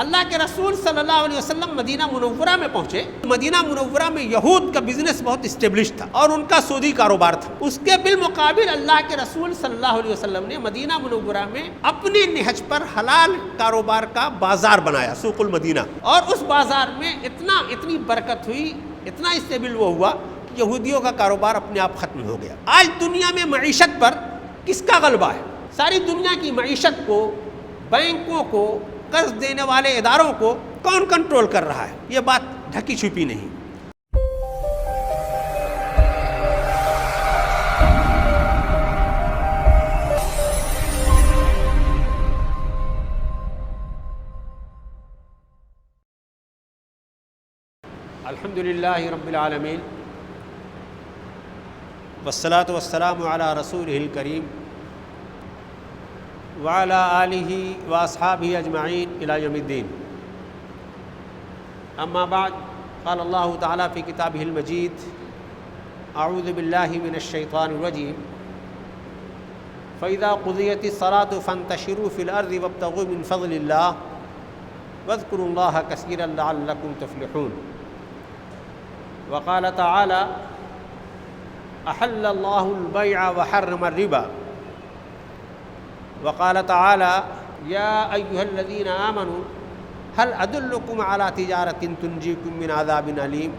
اللہ کے رسول صلی اللہ علیہ وسلم مدینہ منورہ میں پہنچے۔ مدینہ منورہ میں یہود کا بزنس بہت اسٹیبلش تھا اور ان کا سودی کاروبار تھا۔ اس کے بالمقابل اللہ کے رسول صلی اللہ علیہ وسلم نے مدینہ منورہ میں اپنی نہج پر حلال کاروبار کا بازار بنایا، سوق المدینہ، اور اس بازار میں اتنی برکت ہوئی، اتنا اسٹیبل وہ ہوا کہ یہودیوں کا کاروبار اپنے آپ ختم ہو گیا۔ آج دنیا میں معیشت پر کس کا غلبہ ہے؟ ساری دنیا کی معیشت کو، بینکوں کو، قرض دینے والے اداروں کو کون کنٹرول کر رہا ہے؟ یہ بات ڈھکی چھپی نہیں۔ الحمدللہ رب العالمین والصلاة والسلام علی رسولہ الکریم وعلی آلہ واصحابہ اجمعین الی یوم الدین۔ اما بعد، قال اللہ تعالی فی کتابہ المجید: اعوذ باللہ من الشیطان الرجیم، فإذا قضیت الصلاة فانتشروا فی الارض وابتغوا من فضل اللہ واذکروا اللہ کثیرا لعلکم تفلحون۔ وقال تعالی: احل اللہ البیع وحرم الربا۔ وقال تعالی: یا ایہا الذین آمنوا هل ادلکم علی تجارۃ تنجیکم من عذاب علیم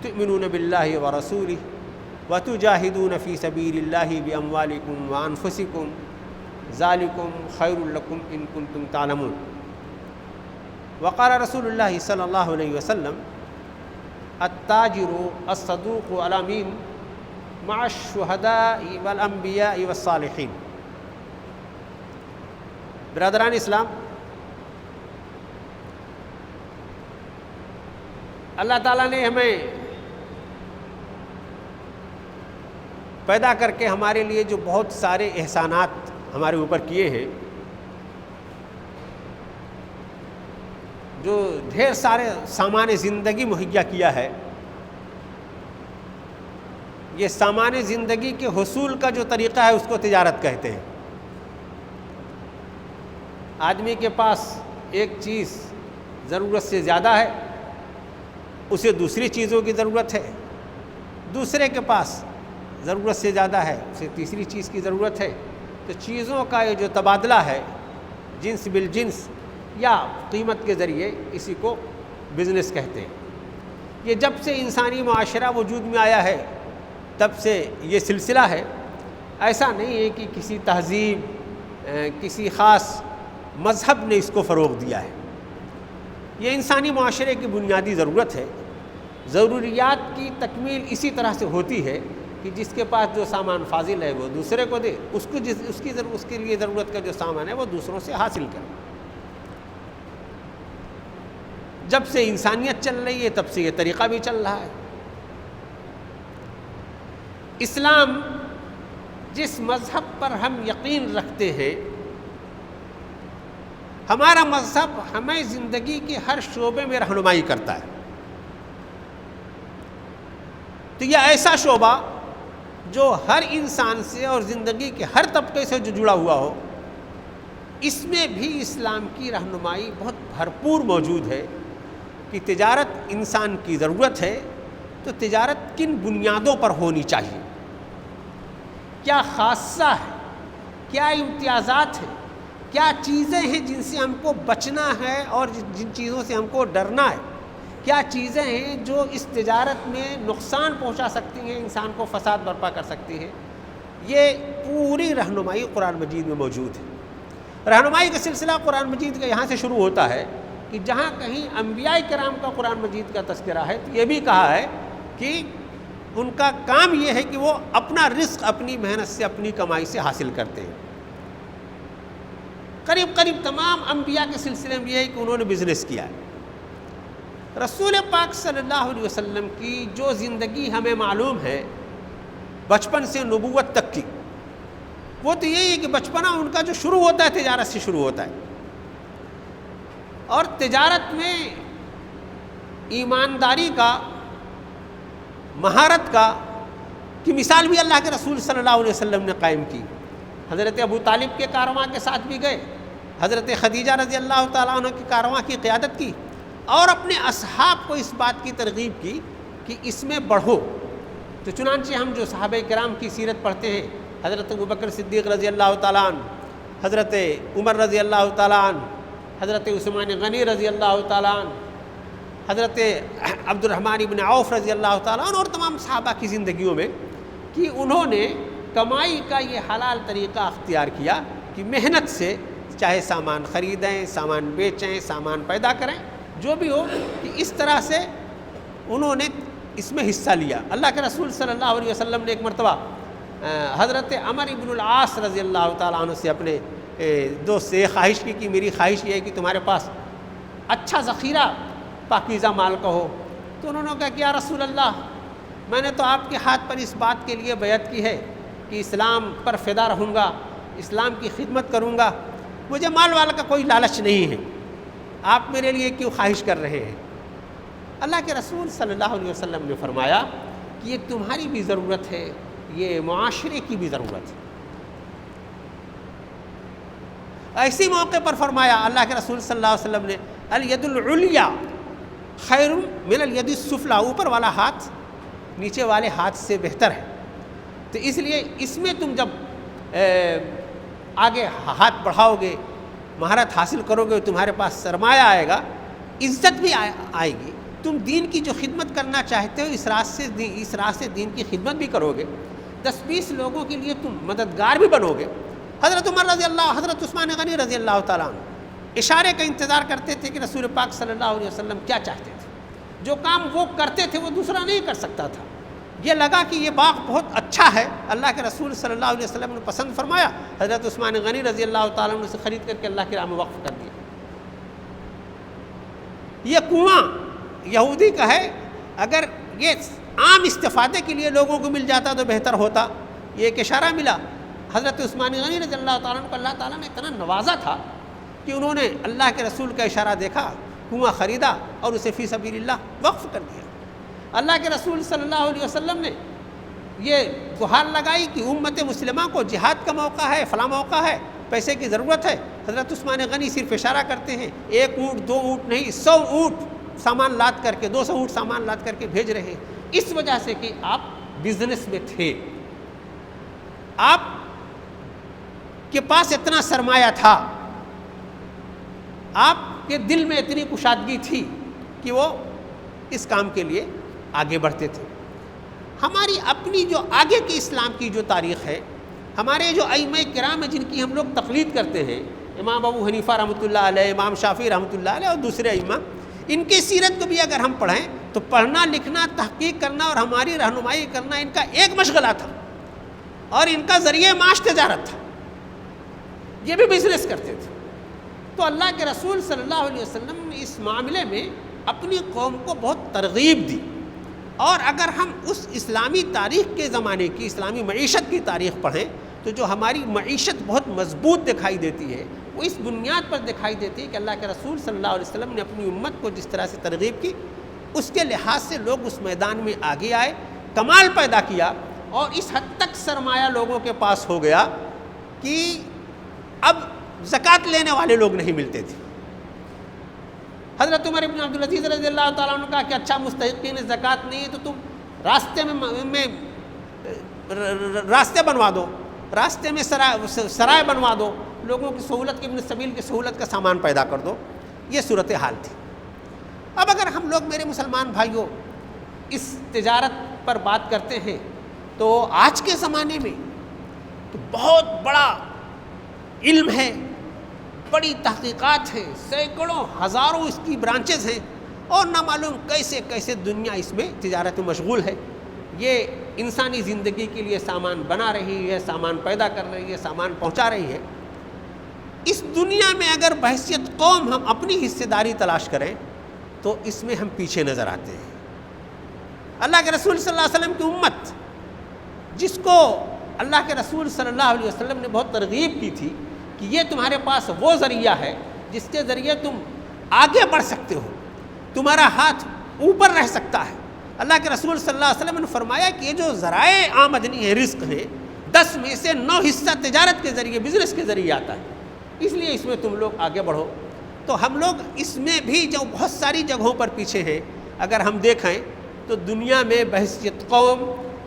تؤمنون باللہ ورسولہ وتجاہدون فی سبیل اللہ باموالکم وانفسکم ذالکم خیر لکم ان کنتم تعلمون۔ وقال رسول اللہ صلی اللہ علیہ وسلم: التاجر الصدوق الامین مع الشہداء والانبیاء والصالحین۔ برادران اسلام، اللہ تعالیٰ نے ہمیں پیدا کر کے ہمارے لیے جو بہت سارے احسانات ہمارے اوپر کیے ہیں، جو ڈھیر سارے سامان زندگی مہیا کیا ہے، یہ سامان زندگی کے حصول کا جو طریقہ ہے اس کو تجارت کہتے ہیں۔ آدمی کے پاس ایک چیز ضرورت سے زیادہ ہے، اسے دوسری چیزوں کی ضرورت ہے، دوسرے کے پاس ضرورت سے زیادہ ہے، اسے تیسری چیز کی ضرورت ہے، تو چیزوں کا یہ جو تبادلہ ہے جنس بالجنس یا قیمت کے ذریعے، اسی کو بزنس کہتے ہیں۔ یہ جب سے انسانی معاشرہ وجود میں آیا ہے تب سے یہ سلسلہ ہے۔ ایسا نہیں ہے کہ کسی تہذیب، کسی خاص مذہب نے اس کو فروغ دیا ہے۔ یہ انسانی معاشرے کی بنیادی ضرورت ہے۔ ضروریات کی تکمیل اسی طرح سے ہوتی ہے کہ جس کے پاس جو سامان فاضل ہے وہ دوسرے کو دے، اس کے لیے ضرورت کا جو سامان ہے وہ دوسروں سے حاصل کرے۔ جب سے انسانیت چل رہی ہے تب سے یہ طریقہ بھی چل رہا ہے۔ اسلام جس مذہب پر ہم یقین رکھتے ہیں، ہمارا مذہب ہمیں زندگی کے ہر شعبے میں رہنمائی کرتا ہے۔ تو یہ ایسا شعبہ جو ہر انسان سے اور زندگی کے ہر طبقے سے جو جڑا ہوا ہو، اس میں بھی اسلام کی رہنمائی بہت بھرپور موجود ہے کہ تجارت انسان کی ضرورت ہے، تو تجارت کن بنیادوں پر ہونی چاہیے، کیا خاصہ ہے، کیا امتیازات ہیں، کیا چیزیں ہیں جن سے ہم کو بچنا ہے اور جن چیزوں سے ہم کو ڈرنا ہے، کیا چیزیں ہیں جو اس تجارت میں نقصان پہنچا سکتی ہیں، انسان کو فساد برپا کر سکتی ہے۔ یہ پوری رہنمائی قرآن مجید میں موجود ہے۔ رہنمائی کا سلسلہ قرآن مجید کا یہاں سے شروع ہوتا ہے کہ جہاں کہیں انبیاء کرام کا قرآن مجید کا تذکرہ ہے تو یہ بھی کہا ہے کہ ان کا کام یہ ہے کہ وہ اپنا رزق اپنی محنت سے، اپنی کمائی سے حاصل کرتے ہیں۔ قریب تمام انبیاء کے سلسلے میں یہ ہے کہ انہوں نے بزنس کیا ہے۔ رسول پاک صلی اللہ علیہ وسلم کی جو زندگی ہمیں معلوم ہے بچپن سے نبوت تک کی، وہ تو یہی ہے کہ بچپنا ان کا جو شروع ہوتا ہے تجارت سے شروع ہوتا ہے، اور تجارت میں ایمانداری کا، مہارت کا کی مثال بھی اللہ کے رسول صلی اللہ علیہ وسلم نے قائم کی۔ حضرت ابو طالب کے کارواں کے ساتھ بھی گئے، حضرت خدیجہ رضی اللہ تعالیٰ عنہ کی کارواں کی قیادت کی اور اپنے اصحاب کو اس بات کی ترغیب کی کہ اس میں بڑھو۔ تو چنانچہ ہم جو صحابہ کرام کی سیرت پڑھتے ہیں، حضرت ابوبکر صدیق رضی اللہ تعالیٰ عنہ، حضرت عمر رضی اللہ تعالیٰ عنہ، حضرت عثمان غنی رضی اللہ تعالیٰ عنہ، حضرت عبد الرحمن بن عوف رضی اللہ تعالیٰ عنہ، اور تمام صحابہ کی زندگیوں میں کہ انہوں نے کمائی کا یہ حلال طریقہ اختیار کیا کہ محنت سے چاہے سامان خریدیں، سامان بیچیں، سامان پیدا کریں، جو بھی ہو، کہ اس طرح سے انہوں نے اس میں حصہ لیا۔ اللہ کے رسول صلی اللہ علیہ وسلم نے ایک مرتبہ حضرت عمر بن العاص رضی اللہ تعالیٰ عنہ سے اپنے دوست سے خواہش کی کہ میری خواہش یہ ہے کہ تمہارے پاس اچھا ذخیرہ پاکیزہ مال کا ہو۔ تو انہوں نے کہا کہ یا رسول اللہ، میں نے تو آپ کے ہاتھ پر اس بات کے لیے بیعت کی ہے کہ اسلام پر فدا رہوں گا، اسلام کی خدمت کروں گا، مجھے مال والا کا کوئی لالچ نہیں ہے، آپ میرے لیے کیوں خواہش کر رہے ہیں؟ اللہ کے رسول صلی اللہ علیہ وسلم نے فرمایا کہ یہ تمہاری بھی ضرورت ہے، یہ معاشرے کی بھی ضرورت ہے۔ ایسی موقع پر فرمایا اللہ کے رسول صلی اللہ علیہ وسلم نے الید العلیٰ خیر من الید السفلیٰ، اوپر والا ہاتھ نیچے والے ہاتھ سے بہتر ہے۔ تو اس لیے اس میں تم جب آگے ہاتھ بڑھاؤ گے، مہارت حاصل کرو گے، تمہارے پاس سرمایہ آئے گا، عزت بھی آئے گی، تم دین کی جو خدمت کرنا چاہتے ہو اس راہ سے دین کی خدمت بھی کرو گے، 10-20 لوگوں کے لیے تم مددگار بھی بنو گے۔ حضرت عمر رضی اللہ، حضرت عثمان غنی رضی اللہ تعالیٰ عنہ اشارے کا انتظار کرتے تھے کہ رسول پاک صلی اللہ علیہ وسلم کیا چاہتے تھے۔ جو کام وہ کرتے تھے وہ دوسرا نہیں کر سکتا تھا۔ یہ لگا کہ یہ باغ بہت اچھا ہے، اللہ کے رسول صلی اللہ علیہ وسلم نے پسند فرمایا، حضرت عثمان غنی رضی اللہ تعالیٰ عنہ سے خرید کر کے اللہ کی راہ میں وقف کر دیا۔ یہ کنواں یہودی کا ہے، اگر یہ عام استفادے کے لیے لوگوں کو مل جاتا تو بہتر ہوتا۔ یہ ایک اشارہ ملا۔ حضرت عثمان غنی رضی اللہ تعالیٰ عنہ کو اللہ تعالیٰ نے اتنا نوازا تھا کہ انہوں نے اللہ کے رسول کا اشارہ دیکھا، کنواں خریدا اور اسے فی سبیل اللہ وقف کر دیا۔ اللہ کے رسول صلی اللہ علیہ وسلم نے یہ گہار لگائی کہ امت مسلمہ کو جہاد کا موقع ہے، فلاں موقع ہے، پیسے کی ضرورت ہے۔ حضرت عثمان غنی صرف اشارہ کرتے ہیں، 1 اونٹ 2 اونٹ نہیں، 100 اونٹ سامان لاد کر کے، 200 اونٹ سامان لاد کر کے بھیج رہے ہیں، اس وجہ سے کہ آپ بزنس میں تھے، آپ کے پاس اتنا سرمایہ تھا، آپ کے دل میں اتنی کشادگی تھی کہ وہ اس کام کے لیے آگے بڑھتے تھے۔ ہماری اپنی جو آگے کی اسلام کی جو تاریخ ہے، ہمارے جو ائمہ کرام ہیں جن کی ہم لوگ تقلید کرتے ہیں، امام ابو حنیفہ رحمۃ اللہ علیہ، امام شافعی رحمۃ اللہ علیہ اور دوسرے ائمہ، ان کی سیرت کو بھی اگر ہم پڑھیں تو پڑھنا، لکھنا، تحقیق کرنا اور ہماری رہنمائی کرنا ان کا ایک مشغلہ تھا، اور ان کا ذریعہ معاش تجارت تھا، یہ بھی بزنس کرتے تھے۔ تو اللہ کے رسول صلی اللہ علیہ وسلم نے اس معاملے میں اپنی قوم کو بہت ترغیب دی، اور اگر ہم اس اسلامی تاریخ کے زمانے کی اسلامی معیشت کی تاریخ پڑھیں تو جو ہماری معیشت بہت مضبوط دکھائی دیتی ہے، وہ اس بنیاد پر دکھائی دیتی ہے کہ اللہ کے رسول صلی اللہ علیہ وسلم نے اپنی امت کو جس طرح سے ترغیب کی، اس کے لحاظ سے لوگ اس میدان میں آگے آئے، کمال پیدا کیا، اور اس حد تک سرمایہ لوگوں کے پاس ہو گیا کہ اب زکوٰۃ لینے والے لوگ نہیں ملتے تھے۔ حضرت عمر بن عبدالعزیز رضی اللہ تعالیٰ عنہ کہا کہ اچھا مستحقین زکوٰۃ نہیں ہے تو تم راستے بنوا دو، راستے میں سرائے بنوا دو، لوگوں کی سہولت کی، ابن سبیل کی سہولت کا سامان پیدا کر دو۔ یہ صورتحال تھی۔ اب اگر ہم لوگ میرے مسلمان بھائیوں اس تجارت پر بات کرتے ہیں تو آج کے زمانے میں تو بہت بڑا علم ہے، بڑی تحقیقات ہیں، سینکڑوں ہزاروں اس کی برانچز ہیں، اور نہ معلوم کیسے کیسے دنیا اس میں تجارت میں مشغول ہے۔ یہ انسانی زندگی کے لیے سامان بنا رہی ہے، سامان پیدا کر رہی ہے، سامان پہنچا رہی ہے۔ اس دنیا میں اگر بحیثیت قوم ہم اپنی حصے داری تلاش کریں تو اس میں ہم پیچھے نظر آتے ہیں۔ اللہ کے رسول صلی اللہ علیہ وسلم کی امت، جس کو اللہ کے رسول صلی اللہ علیہ وسلم نے بہت ترغیب کی تھی کہ یہ تمہارے پاس وہ ذریعہ ہے جس کے ذریعے تم آگے بڑھ سکتے ہو، تمہارا ہاتھ اوپر رہ سکتا ہے۔ اللہ کے رسول صلی اللہ علیہ وسلم نے فرمایا کہ یہ جو ذرائع آمدنی ہے، رزق ہے، 10 میں سے 9 حصہ تجارت کے ذریعے، بزنس کے ذریعے آتا ہے۔ اس لیے اس میں تم لوگ آگے بڑھو. تو ہم لوگ اس میں بھی جو بہت ساری جگہوں پر پیچھے ہیں. اگر ہم دیکھیں تو دنیا میں بحیثیت قوم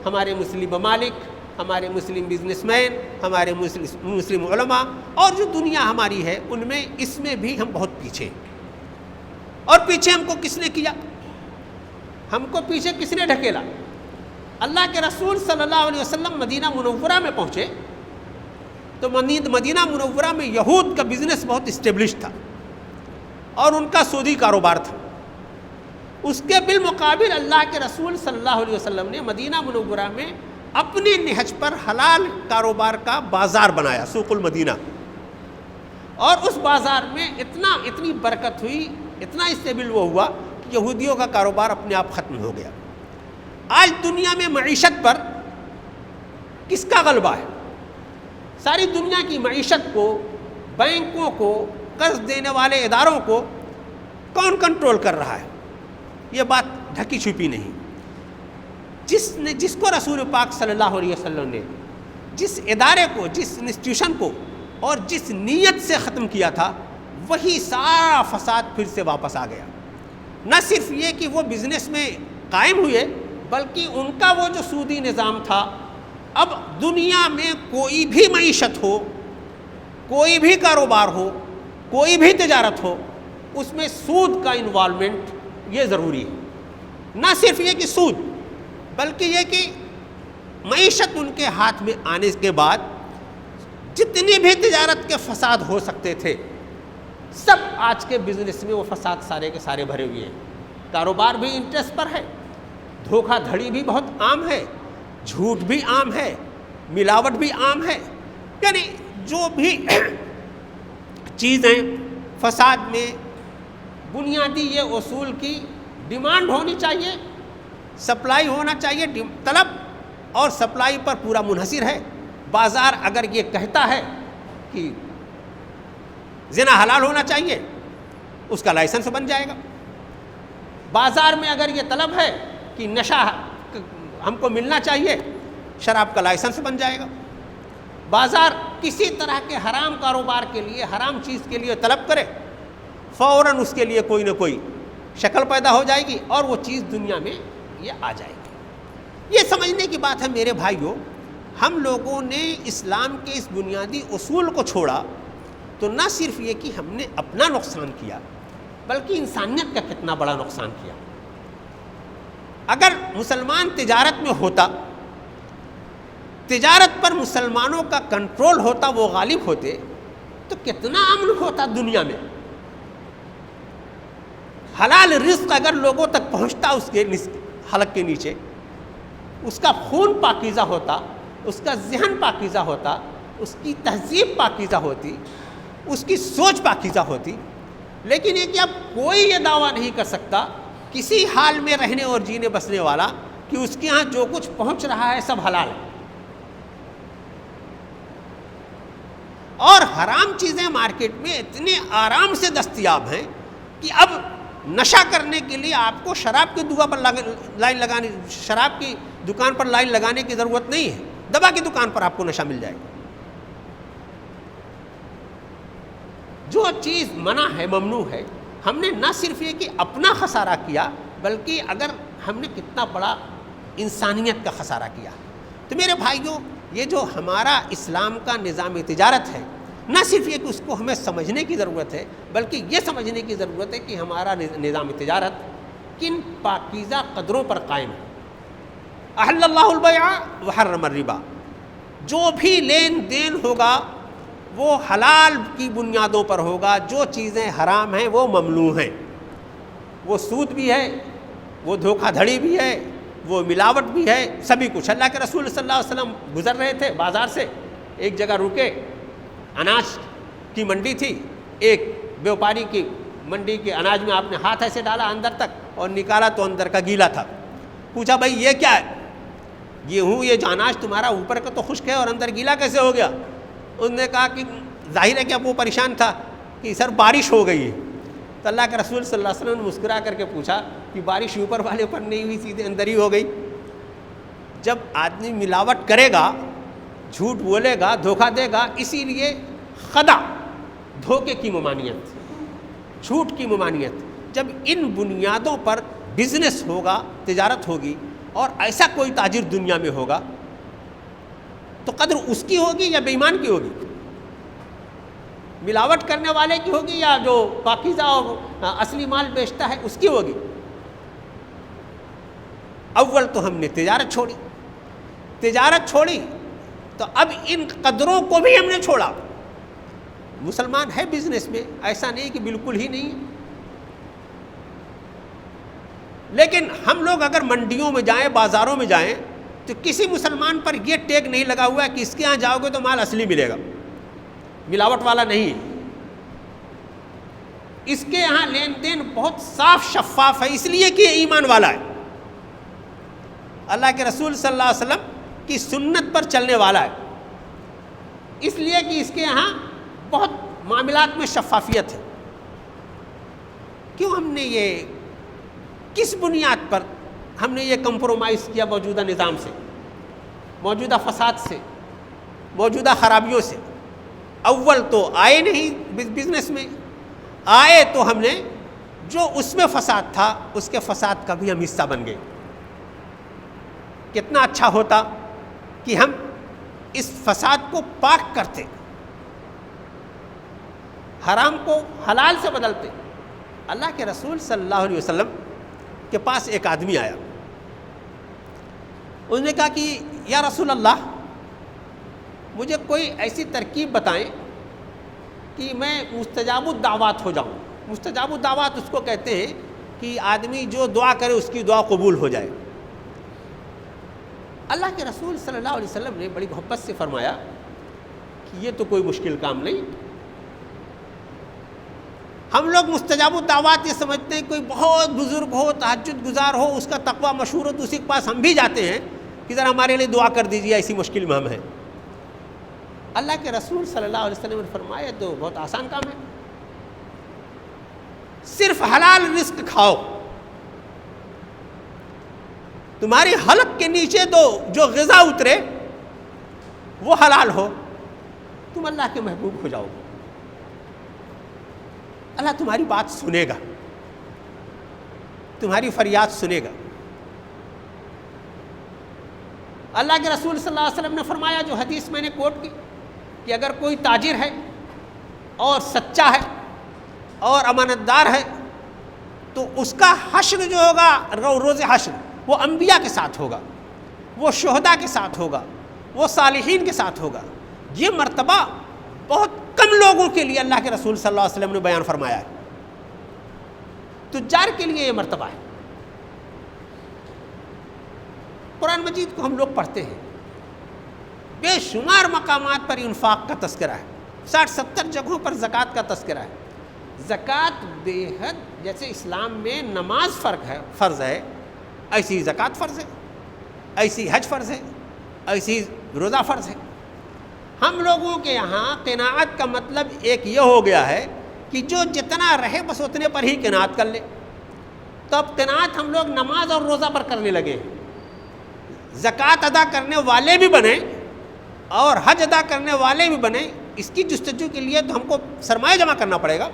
ہمارے مسلم ممالک، ہمارے مسلم بزنس مین، ہمارے مسلم علماء اور جو دنیا ہماری ہے ان میں اس میں بھی ہم بہت پیچھے ہیں. اور پیچھے ہم کو کس نے کیا؟ ہم کو پیچھے کس نے ڈھکیلا؟ اللہ کے رسول صلی اللہ علیہ وسلم مدینہ منورہ میں پہنچے تو مدینہ منورہ میں یہود کا بزنس بہت اسٹیبلش تھا اور ان کا سودی کاروبار تھا. اس کے بالمقابل اللہ کے رسول صلی اللہ علیہ وسلم نے مدینہ منورہ میں اپنے نہج پر حلال کاروبار کا بازار بنایا، سوق المدینہ. اور اس بازار میں اتنی برکت ہوئی، اتنا اسٹیبل وہ ہوا کہ یہودیوں کا کاروبار اپنے آپ ختم ہو گیا. آج دنیا میں معیشت پر کس کا غلبہ ہے؟ ساری دنیا کی معیشت کو، بینکوں کو، قرض دینے والے اداروں کو کون کنٹرول کر رہا ہے؟ یہ بات ڈھکی چھپی نہیں. جس کو رسول پاک صلی اللہ علیہ وسلم نے جس ادارے کو، جس انسٹیٹیوشن کو اور جس نیت سے ختم کیا تھا، وہی سارا فساد پھر سے واپس آ گیا. نہ صرف یہ کہ وہ بزنس میں قائم ہوئے، بلکہ ان کا وہ جو سودی نظام تھا، اب دنیا میں کوئی بھی معیشت ہو، کوئی بھی کاروبار ہو، کوئی بھی تجارت ہو، اس میں سود کا انوالومنٹ یہ ضروری ہے. نہ صرف یہ کہ سود، بلکہ یہ کہ معیشت ان کے ہاتھ میں آنے کے بعد جتنی بھی تجارت کے فساد ہو سکتے تھے، سب آج کے بزنس میں وہ فساد سارے کے سارے بھرے ہوئے ہیں. کاروبار بھی انٹرسٹ پر ہے، دھوکہ دھڑی بھی بہت عام ہے، جھوٹ بھی عام ہے، ملاوٹ بھی عام ہے. یعنی جو بھی چیزیں فساد میں بنیادی یہ اصول کی ڈیمانڈ ہونی چاہیے، سپلائی ہونا چاہیے، طلب اور سپلائی پر پورا منحصر ہے. بازار اگر یہ کہتا ہے کہ زنا حلال ہونا چاہیے، اس کا لائسنس بن جائے گا. بازار میں اگر یہ طلب ہے کہ نشہ ہم کو ملنا چاہیے، شراب کا لائسنس بن جائے گا. بازار کسی طرح کے حرام کاروبار کے لیے، حرام چیز کے لیے طلب کرے، فوراً اس کے لیے کوئی نہ کوئی شکل پیدا ہو جائے گی اور وہ چیز دنیا میں یہ آ جائے گی. یہ سمجھنے کی بات ہے میرے بھائیوں. ہم لوگوں نے اسلام کے اس بنیادی اصول کو چھوڑا تو نہ صرف یہ کہ ہم نے اپنا نقصان کیا، بلکہ انسانیت کا کتنا بڑا نقصان کیا. اگر مسلمان تجارت میں ہوتا، تجارت پر مسلمانوں کا کنٹرول ہوتا، وہ غالب ہوتے، تو کتنا امن ہوتا دنیا میں. حلال رزق اگر لوگوں تک پہنچتا اس کے حلق کے نیچے، اس کا خون پاکیزہ ہوتا، اس کا ذہن پاکیزہ ہوتا، اس کی تہذیب پاکیزہ ہوتی، اس کی سوچ پاکیزہ ہوتی. لیکن یہ کہ اب کوئی یہ دعویٰ نہیں کر سکتا کسی حال میں رہنے اور جینے بسنے والا کہ اس کے ہاں جو کچھ پہنچ رہا ہے سب حلال ہے. اور حرام چیزیں مارکیٹ میں اتنے آرام سے دستیاب ہیں کہ اب نشہ کرنے کے لیے آپ کو شراب کی شراب کی دکان پر لائن لگانے کی ضرورت نہیں ہے، دوا کی دکان پر آپ کو نشہ مل جائے گا. جو چیز منع ہے، ممنوع ہے، ہم نے نہ صرف یہ کہ اپنا خسارہ کیا، بلکہ اگر ہم نے کتنا بڑا انسانیت کا خسارہ کیا. تو میرے بھائیوں، یہ جو ہمارا اسلام کا نظام تجارت ہے، نہ صرف یہ کہ اس کو ہمیں سمجھنے کی ضرورت ہے، بلکہ یہ سمجھنے کی ضرورت ہے کہ ہمارا نظام تجارت کن پاکیزہ قدروں پر قائم ہے. احل اللہ البیع وحرم الربا. جو بھی لین دین ہوگا وہ حلال کی بنیادوں پر ہوگا. جو چیزیں حرام ہیں وہ ممنوع ہیں. وہ سود بھی ہے، وہ دھوکہ دھڑی بھی ہے، وہ ملاوٹ بھی ہے، سبھی کچھ. اللہ کے رسول صلی اللہ علیہ وسلم گزر رہے تھے بازار سے، ایک جگہ رکے، اناج کی منڈی تھی. ایک بیوپاری کی منڈی کے اناج میں آپ نے ہاتھ ایسے ڈالا اندر تک اور نکالا تو اندر کا گیلا تھا. پوچھا بھائی یہ کیا ہے؟ گیہوں یہ جو اناج تمہارا اوپر کا تو خشک ہے اور اندر گیلا کیسے ہو گیا؟ انہوں نے کہا کہ ظاہر ہے کہ اب وہ پریشان تھا کہ سر بارش ہو گئی ہے. تو اللہ کے رسول صلی اللہ علیہ وسلم نے مسکرا کر کے پوچھا کہ بارش اوپر والے پر نہیں ہوئی، سیدھے اندر ہی ہو گئی. جب آدمی ملاوٹ کرے گا، جھوٹ بولے گا، دھوکہ دے گا، اسی لیے خدا دھوکے کی ممانعت، جھوٹ کی ممانعت۔ جب ان بنیادوں پر بزنس ہوگا، تجارت ہوگی، اور ایسا کوئی تاجر دنیا میں ہوگا تو قدر اس کی ہوگی یا بے ایمان کی ہوگی؟ ملاوٹ کرنے والے کی ہوگی یا جو پاکیزہ اور اصلی مال بیچتا ہے اس کی ہوگی؟ اول تو ہم نے تجارت چھوڑی تو اب ان قدروں کو بھی ہم نے چھوڑا۔ مسلمان ہے بزنس میں، ایسا نہیں کہ بالکل ہی نہیں، لیکن ہم لوگ اگر منڈیوں میں جائیں، بازاروں میں جائیں، تو کسی مسلمان پر یہ ٹیگ نہیں لگا ہوا ہے کہ اس کے ہاں جاؤ گے تو مال اصلی ملے گا، ملاوٹ والا نہیں ہے۔ اس کے ہاں لین دین بہت صاف شفاف ہے، اس لیے کہ یہ ایمان والا ہے، اللہ کے رسول صلی اللہ علیہ وسلم کی سنت پر چلنے والا ہے، اس لیے کہ اس کے یہاں بہت معاملات میں شفافیت ہے۔ کیوں ہم نے یہ، کس بنیاد پر ہم نے یہ کمپرومائز کیا موجودہ نظام سے، موجودہ فساد سے، موجودہ خرابیوں سے؟ اول تو آئے نہیں بزنس میں، آئے تو ہم نے جو اس میں فساد تھا اس کے فساد کا بھی ہم حصہ بن گئے۔ کتنا اچھا ہوتا کہ ہم اس فساد کو پاک کرتے، حرام کو حلال سے بدلتے۔ اللہ کے رسول صلی اللہ علیہ وسلم کے پاس ایک آدمی آیا، اس نے کہا کہ یا رسول اللہ، مجھے کوئی ایسی ترکیب بتائیں کہ میں مستجاب الدعوات ہو جاؤں۔ مستجاب الدعوات اس کو کہتے ہیں کہ آدمی جو دعا کرے اس کی دعا قبول ہو جائے۔ اللہ کے رسول صلی اللہ علیہ وسلم نے بڑی محبت سے فرمایا کہ یہ تو کوئی مشکل کام نہیں۔ ہم لوگ مستجاب الدعوات یہ سمجھتے ہیں کوئی بہت بزرگ ہو، تہجد گزار ہو، اس کا تقویٰ مشہور ہو تو اسی کے پاس ہم بھی جاتے ہیں کہ ذرا ہمارے لیے دعا کر دیجیے، ایسی مشکل میں ہم ہیں۔ اللہ کے رسول صلی اللہ علیہ وسلم نے فرمایا تو بہت آسان کام ہے، صرف حلال رزق کھاؤ، تمہاری حلق کے نیچے جو غذا اترے وہ حلال ہو، تم اللہ کے محبوب ہو جاؤ گے، اللہ تمہاری بات سنے گا، تمہاری فریاد سنے گا۔ اللہ کے رسول صلی اللہ علیہ وسلم نے فرمایا، جو حدیث میں نے کوٹ کی، کہ اگر کوئی تاجر ہے اور سچا ہے اور امانت دار ہے تو اس کا حشر جو ہوگا، روز حشر، وہ انبیاء کے ساتھ ہوگا، وہ شہداء کے ساتھ ہوگا، وہ صالحین کے ساتھ ہوگا۔ یہ مرتبہ بہت کم لوگوں کے لیے اللہ کے رسول صلی اللہ علیہ وسلم نے بیان فرمایا ہے، تجار کے لیے یہ مرتبہ ہے۔ قرآن مجید کو ہم لوگ پڑھتے ہیں، بے شمار مقامات پر انفاق کا تذکرہ ہے، 60-70 جگہوں پر زکوٰۃ کا تذکرہ ہے۔ زکوٰۃ بے حد، جیسے اسلام میں نماز فرض ہے، ایسی زکوٰۃ فرض ہے، ایسی حج فرض ہے، ایسی روزہ فرض ہے۔ ہم لوگوں کے یہاں قناعت کا مطلب ایک یہ ہو گیا ہے کہ جو جتنا رہے بس اتنے پر ہی قناعت کر لے۔ تو اب قناعت ہم لوگ نماز اور روزہ پر کرنے لگے ہیں۔ زکوٰۃ ادا کرنے والے بھی بنیں اور حج ادا کرنے والے بھی بنیں، اس کی جستجو کے لیے تو ہم کو سرمایہ جمع کرنا پڑے گا۔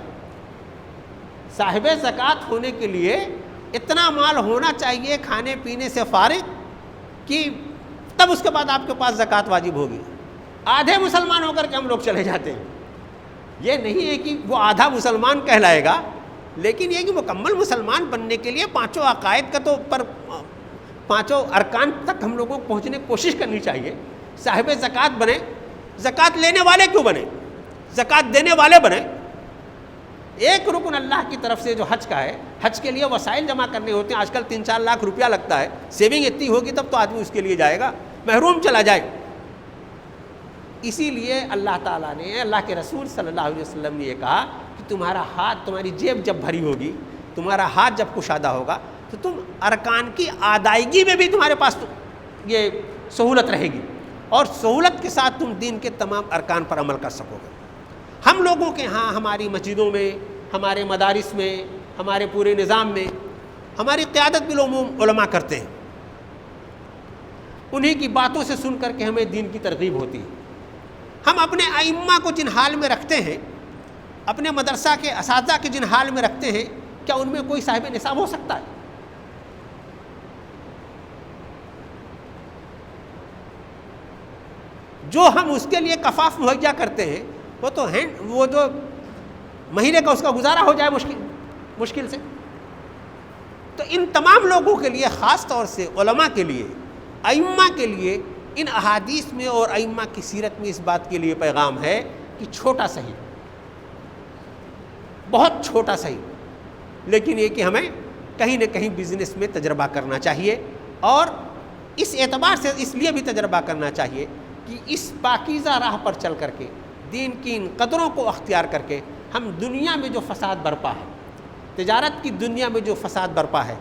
صاحب زکوٰۃ ہونے کے لیے اتنا مال ہونا چاہیے کھانے پینے سے فارغ کہ تب اس کے بعد آپ کے پاس زکوٰۃ واجب ہوگی۔ آدھے مسلمان ہو کر کے ہم لوگ چلے جاتے ہیں۔ یہ نہیں ہے کہ وہ آدھا مسلمان کہلائے گا، لیکن یہ کہ مکمل مسلمان بننے کے لیے پانچوں عقائد کا تو پانچوں ارکان تک ہم لوگوں کو پہنچنے کی کوشش کرنی چاہیے۔ صاحب زکوٰۃ بنے، زکوٰۃ لینے والے کیوں بنے، زکوٰۃ دینے والے بنے۔ ایک رکن اللہ کی طرف سے جو حج کا ہے، حج کے لیے وسائل جمع کرنے ہوتے ہیں، آج کل 3-4 لاکھ روپیہ لگتا ہے، سیونگ اتنی ہوگی تب تو آدمی اس کے لیے جائے گا، محروم چلا جائے۔ اسی لیے اللہ تعالیٰ نے، اللہ کے رسول صلی اللہ علیہ وسلم نے یہ کہا کہ تمہارا ہاتھ، تمہاری جیب جب بھری ہوگی، تمہارا ہاتھ جب کشادہ ہوگا تو تم ارکان کی ادائیگی میں بھی تمہارے پاس یہ سہولت رہے گی، اور سہولت کے ساتھ تم دین کے تمام ارکان پر عمل کر سکو گے۔ ہم لوگوں کے ہاں، ہماری مسجدوں میں، ہمارے مدارس میں، ہمارے پورے نظام میں ہماری قیادت بالعموم علماء کرتے ہیں، انہی کی باتوں سے سن کر کے ہمیں دین کی ترغیب ہوتی ہے۔ ہم اپنے ائمہ کو جن حال میں رکھتے ہیں اپنے مدرسہ کے اساتذہ کے جن حال میں رکھتے ہیں، کیا ان میں کوئی صاحب نصاب ہو سکتا ہے؟ جو ہم اس کے لیے کفاف مہیا کرتے ہیں وہ تو ہیں، وہ جو مہینے کا اس کا گزارا ہو جائے مشکل سے. تو ان تمام لوگوں کے لیے، خاص طور سے علماء کے لیے، ائمہ کے لیے، ان احادیث میں اور ائمہ کی سیرت میں اس بات کے لیے پیغام ہے کہ چھوٹا صحیح، بہت چھوٹا صحیح، لیکن یہ کہ ہمیں کہیں نہ کہیں بزنس میں تجربہ کرنا چاہیے، اور اس اعتبار سے اس لیے بھی تجربہ کرنا چاہیے کہ اس پاکیزہ راہ پر چل کر کے، دین کی ان قدروں کو اختیار کر کے، ہم دنیا میں جو فساد برپا ہے، تجارت کی دنیا میں جو فساد برپا ہے،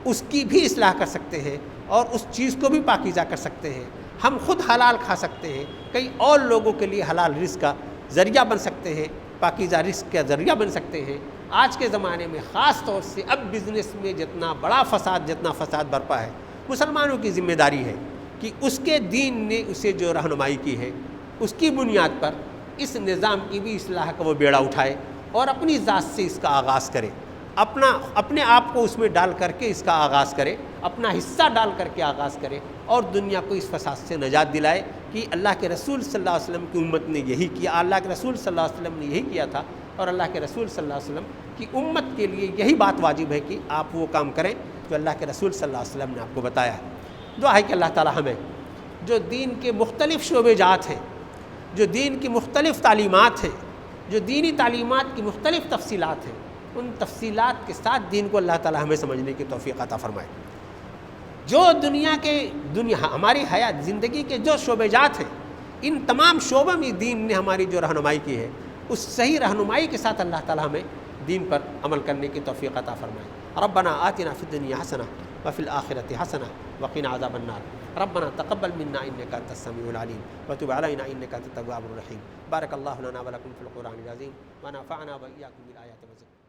اس کی بھی اصلاح کر سکتے ہیں اور اس چیز کو بھی پاکیزہ کر سکتے ہیں. ہم خود حلال کھا سکتے ہیں، کئی اور لوگوں کے لیے حلال رزق کا ذریعہ بن سکتے ہیں، پاکیزہ رزق کا ذریعہ بن سکتے ہیں. آج کے زمانے میں خاص طور سے اب بزنس میں جتنا فساد برپا ہے، مسلمانوں کی ذمہ داری ہے کہ اس کے دین نے اسے جو رہنمائی کی ہے، اس کی بنیاد پر اس نظام کی بھی اصلاح کا وہ بیڑا اٹھائے اور اپنی ذات سے اس کا آغاز کرے، اپنے آپ کو اس میں ڈال کر کے اس کا آغاز کرے، اپنا حصہ ڈال کر کے آغاز کرے، اور دنیا کو اس فساد سے نجات دلائے کہ اللہ کے رسول صلی اللہ علیہ وسلم کی امت نے یہی کیا، اللہ کے رسول صلی اللہ علیہ وسلم نے یہی کیا تھا، اور اللہ کے رسول صلی اللہ علیہ وسلم کی امت کے لیے یہی بات واجب ہے کہ آپ وہ کام کریں جو اللہ کے رسول صلی اللہ علیہ وسلم نے آپ کو بتایا ہے. دعا ہے کہ اللہ تعالی ہمیں جو دین کے مختلف شعبے جات ہیں، جو دین کی مختلف تعلیمات ہیں، جو دینی تعلیمات کی مختلف تفصیلات ہیں، ان تفصیلات کے ساتھ دین کو اللہ تعالی ہمیں سمجھنے کی توفیق عطا فرمائے. جو ہماری حیات زندگی کے جو شعبے جات ہیں، ان تمام شعبوں میں دین نے ہماری جو رہنمائی کی ہے، اس صحیح رہنمائی کے ساتھ اللہ تعالی ہمیں دین پر عمل کرنے کی توفیق عطا فرمائے. ربنا آتنا فی الدنیا حسنہ وفی الآخرۃ حسنہ وقنا عذاب النار. ربنا تقبل منا انك انت السميع العليم وتب علينا انك انت التواب الرحيم. بارك الله لنا ولكم في القرآن العظيم ونفعنا واياكم بالآيات والذكر.